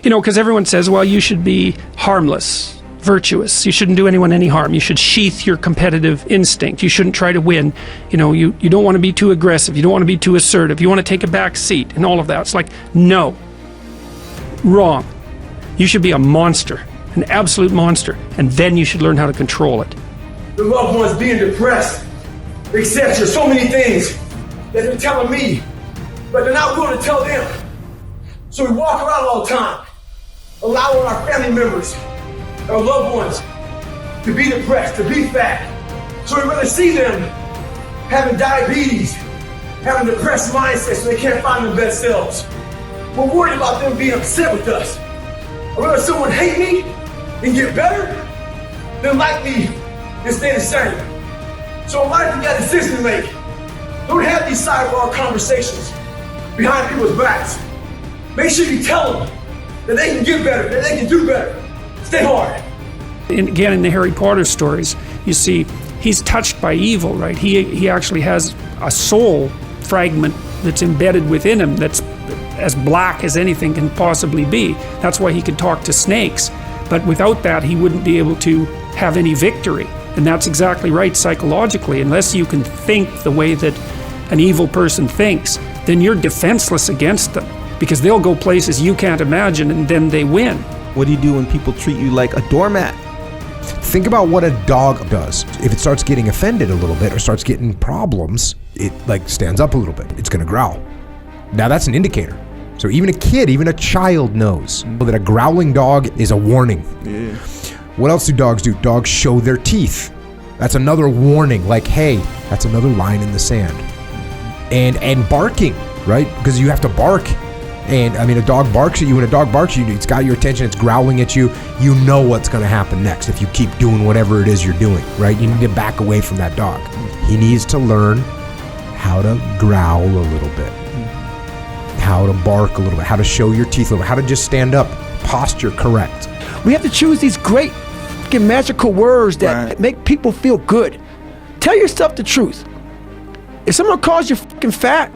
You know, because everyone says, well, you should be harmless, virtuous. You shouldn't do anyone any harm. You should sheath your competitive instinct. You shouldn't try to win. You know, you don't want to be too aggressive. You don't want to be too assertive. You want to take a back seat and all of that. It's like, no. Wrong. You should be a monster, an absolute monster, and then you should learn how to control it. The loved ones being depressed, etc. So many things that they're telling me, but they're not willing to tell them. So we walk around all the time, allowing our family members, our loved ones, to be depressed, to be fat. So we rather see them having diabetes, having depressed mindsets so they can't find their best selves. We're worried about them being upset with us. I'd rather someone hate me and get better than like me and stay the same. So in life, you got a decision to make. Don't have these sidebar conversations behind people's backs. Make sure you tell them that they can get better, that they can do better. Stay hard. And again, in the Harry Potter stories, you see he's touched by evil, right? He actually has a soul fragment that's embedded within him that's as black as anything can possibly be. That's why he could talk to snakes. But without that, he wouldn't be able to have any victory. And that's exactly right psychologically. Unless you can think the way that an evil person thinks, then you're defenseless against them, because they'll go places you can't imagine and then they win. What do you do when people treat you like a doormat? Think about what a dog does. If it starts getting offended a little bit or starts getting problems, it like stands up a little bit. It's gonna growl. Now that's an indicator. So even a kid, even a child knows that a growling dog is a warning. Yeah. What else do dogs do? Dogs show their teeth. That's another warning, like, hey, that's another line in the sand. And barking, right? Because you have to bark. And I mean, a dog barks at you, and a dog barks at you, it's got your attention, it's growling at you. You know what's gonna happen next if you keep doing whatever it is you're doing, right? You need to back away from that dog. He needs to learn how to growl a little bit, how to bark a little bit, how to show your teeth a little bit, how to just stand up, posture correct. We have to choose these great fucking magical words that make people feel good. Tell yourself the truth. If someone calls you fucking fat,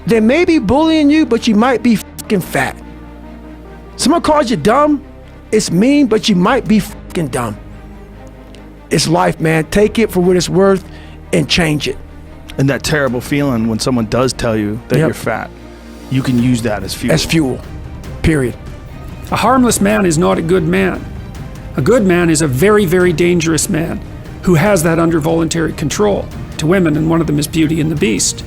they may be bullying you, but you might be fucking fat. Someone calls you dumb, it's mean, but you might be fucking dumb. It's life, man. Take it for what it's worth and change it. And that terrible feeling when someone does tell you that you're fat, you can use that as fuel. As fuel, period. A harmless man is not a good man. A good man is a very, very dangerous man who has that under voluntary control to women, and one of them is Beauty and the Beast.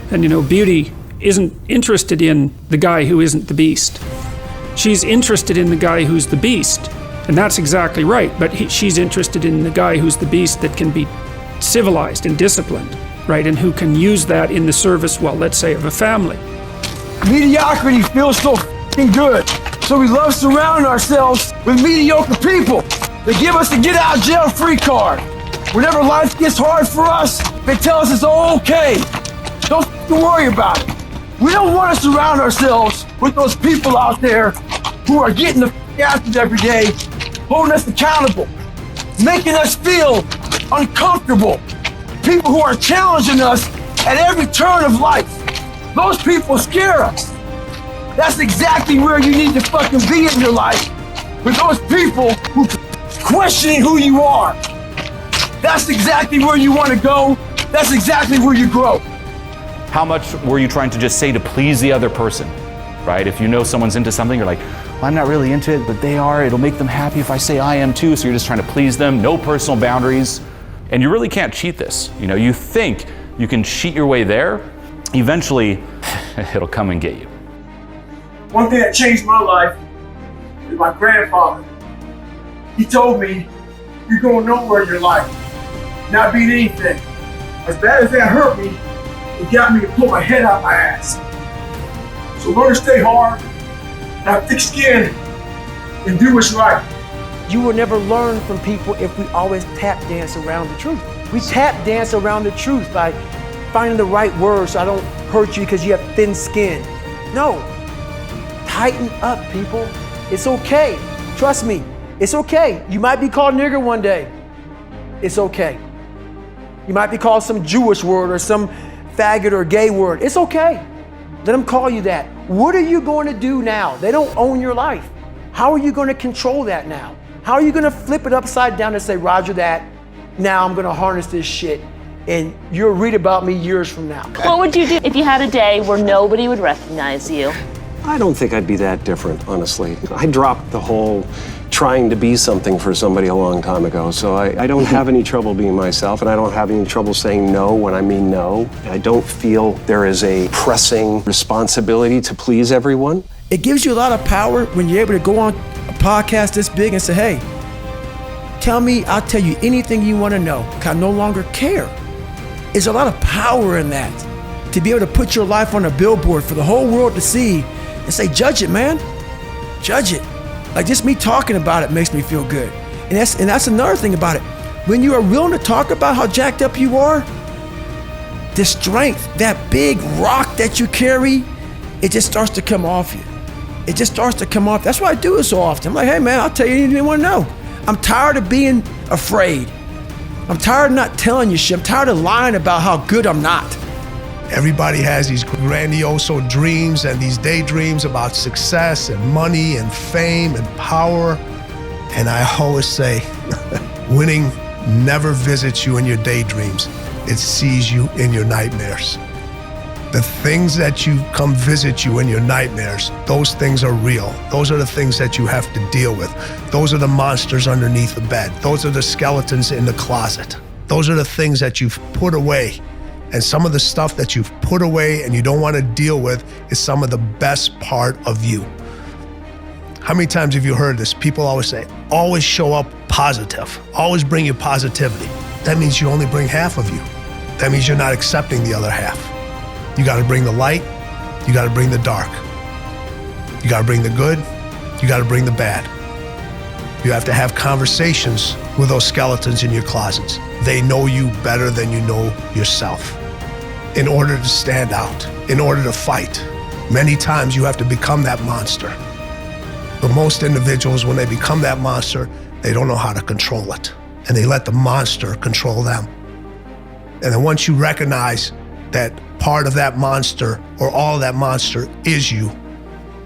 And you know, Beauty isn't interested in the guy who isn't the Beast. She's interested in the guy who's the Beast, and that's exactly right, but she's interested in the guy who's the Beast that can be civilized and disciplined, right, and who can use that in the service, well, let's say, of a family. Mediocrity feels so fucking good, so we love surrounding ourselves with mediocre people. They give us a get out of jail free card. Whenever life gets hard for us, they tell us it's all okay. Don't worry about it. We don't want to surround ourselves with those people out there who are getting the after every day, holding us accountable, making us feel uncomfortable. People who are challenging us at every turn of life. Those people scare us. That's exactly where you need to fucking be in your life, with those people who questioning who you are. That's exactly where you want to go. That's exactly where you grow. How much were you trying to just say to please the other person, right? If you know someone's into something, you're like, well, I'm not really into it, but they are. It'll make them happy if I say I am too. So you're just trying to please them, no personal boundaries. And you really can't cheat this. You know, you think you can cheat your way there. Eventually, it'll come and get you. One thing that changed my life is my grandfather. He told me, you're going nowhere in your life, not being anything. As bad as that hurt me, it got me to pull my head out my ass. So learn to stay hard, have thick skin, and do what's right. You will never learn from people if we always tap dance around the truth. We tap dance around the truth by finding the right words so I don't hurt you because you have thin skin. No, tighten up, people. It's okay, trust me, it's okay. You might be called nigger one day, it's okay. You might be called some Jewish word or some faggot or gay word, it's okay. Let them call you that. What are you going to do now? They don't own your life. How are you going to control that now? How are you going to flip it upside down and say, Roger that, now I'm going to harness this shit, and you'll read about me years from now? What would you do if you had a day where nobody would recognize you? I don't think I'd be that different, honestly. I dropped the whole trying to be something for somebody a long time ago, so I don't have any trouble being myself, and I don't have any trouble saying no when I mean no. I don't feel there is a pressing responsibility to please everyone. It gives you a lot of power when you're able to go on a podcast this big and say, hey, tell me, I'll tell you anything you want to know. I no longer care. There's a lot of power in that. To be able to put your life on a billboard for the whole world to see and say, judge it, man. Judge it. Like just me talking about it makes me feel good. And that's another thing about it. When you are willing to talk about how jacked up you are, the strength, that big rock that you carry, it just starts to come off you. It just starts to come off. That's why I do it so often. I'm like, hey man, I'll tell you anything you want to know. I'm tired of being afraid. I'm tired of not telling you shit. I'm tired of lying about how good I'm not. Everybody has these grandiose dreams and these daydreams about success and money and fame and power. And I always say, winning never visits you in your daydreams. It sees you in your nightmares. The things that you come visit you in your nightmares, those things are real. Those are the things that you have to deal with. Those are the monsters underneath the bed. Those are the skeletons in the closet. Those are the things that you've put away. And some of the stuff that you've put away and you don't want to deal with is some of the best part of you. How many times have you heard this? People always say, always show up positive. Always bring your positivity. That means you only bring half of you. That means you're not accepting the other half. You got to bring the light. You got to bring the dark. You got to bring the good. You got to bring the bad. You have to have conversations with those skeletons in your closets. They know you better than you know yourself. In order to stand out, in order to fight, many times you have to become that monster. But most individuals, when they become that monster, they don't know how to control it. And they let the monster control them. And then once you recognize that part of that monster or all of that monster is you,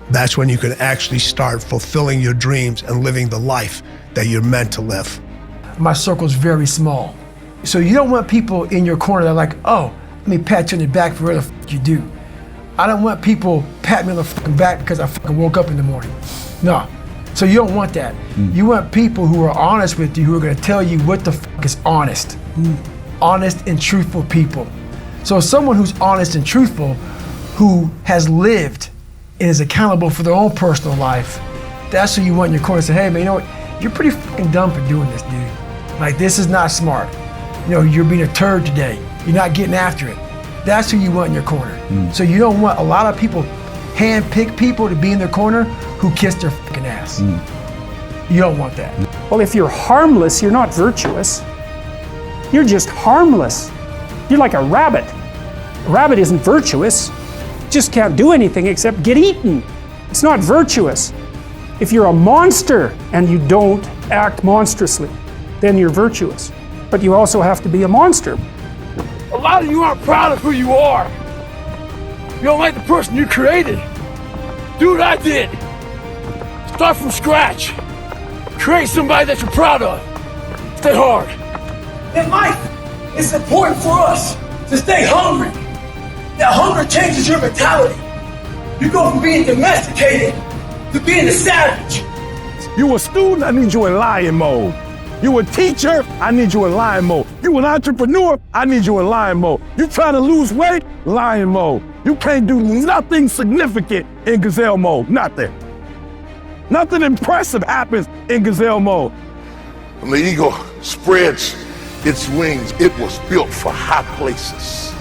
that's when you can actually start fulfilling your dreams and living the life that you're meant to live. My circle's very small. So you don't want people in your corner that are like, oh, let me pat you on the back for whatever the f you do. I don't want people patting me on the fucking back because I fucking woke up in the morning. No. So you don't want that. You want people who are honest with you, who are gonna tell you what the fuck is honest. Honest and truthful people. So someone who's honest and truthful, who has lived and is accountable for their own personal life, that's who you want in your corner to say, hey man, you know what? You're pretty fucking dumb for doing this, dude. Like, this is not smart. You know, you're being a turd today. You're not getting after it. That's who you want in your corner. So you don't want a lot of people, hand-pick people to be in their corner who kiss their fucking ass. You don't want that. Well, if you're harmless, you're not virtuous. You're just harmless. You're like a rabbit. A rabbit isn't virtuous. Just can't do anything except get eaten. It's not virtuous. If you're a monster and you don't act monstrously, then you're virtuous. But you also have to be a monster. A lot of you aren't proud of who you are. You don't like the person you created. Do what I did. Start from scratch. Create somebody that you're proud of. Stay hard. In life, it's important for us to stay hungry. That hunger changes your mentality. You go from being domesticated to being a savage. You a student, I need you in lion mode. You a teacher, I need you in lion mode. You an entrepreneur, I need you in lion mode. You trying to lose weight, lion mode. You can't do nothing significant in gazelle mode, nothing. Nothing impressive happens in gazelle mode. When the eagle spreads its wings, it was built for high places.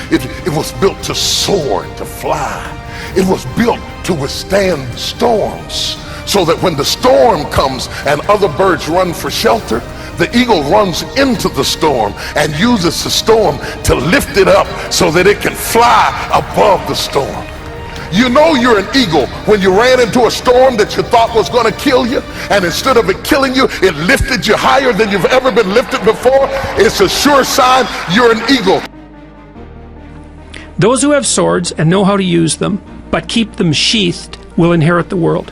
It was built to soar, to fly. It was built to withstand storms, so that when the storm comes and other birds run for shelter, the eagle runs into the storm and uses the storm to lift it up so that it can fly above the storm. You know you're an eagle when you ran into a storm that you thought was going to kill you, and instead of it killing you, it lifted you higher than you've ever been lifted before. It's a sure sign you're an eagle. Those who have swords and know how to use them, but keep them sheathed, will inherit the world.